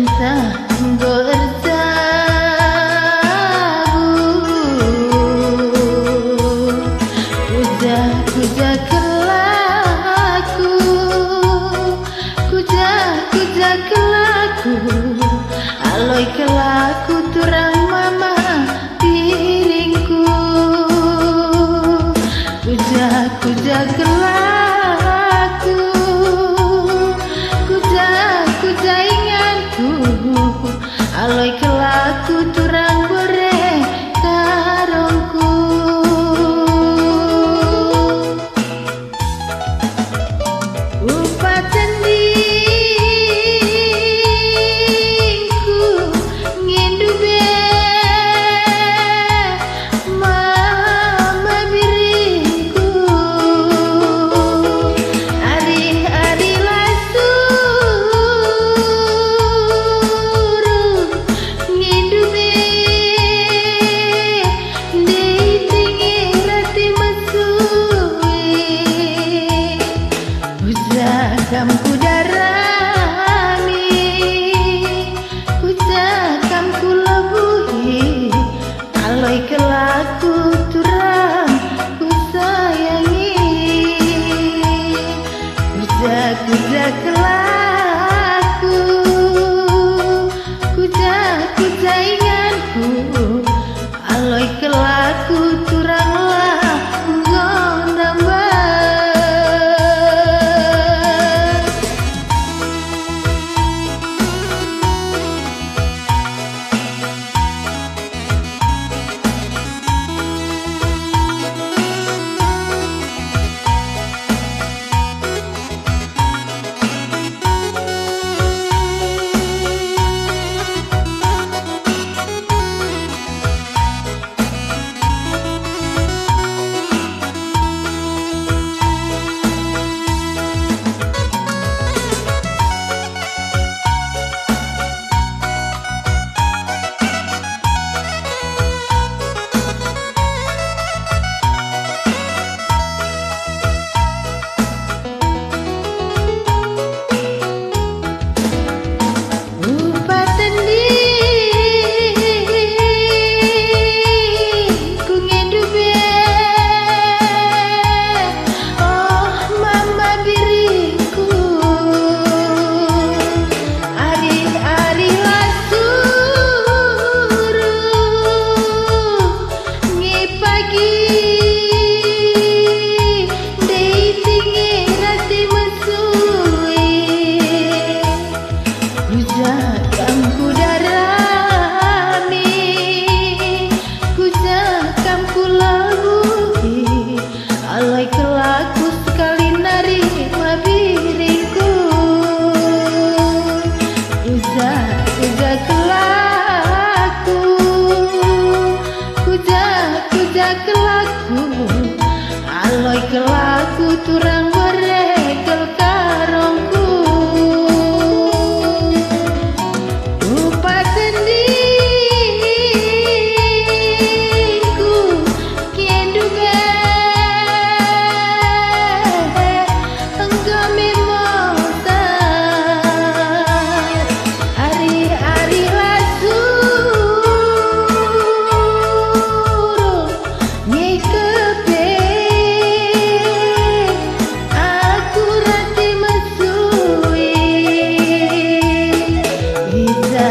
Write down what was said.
entah bertabu kuja kelaku kuja kelaku aloi kelaku turang mama piringku kuja kelaku kuja inganku aloi kelaku turang bore karongku Kamku darami, kamku lebuhi, aloi kelaku turang ku sayangi, kuja kelaku, kuja inganku, aloi kelaku turanglah ngonambah. Kamku darami, kamku lebuhi, aloi kelaku sekali narima piringku. Kuja kelaku, kuja kelaku, aloi kelaku turang berekel karongku. Aku rati mesui bisa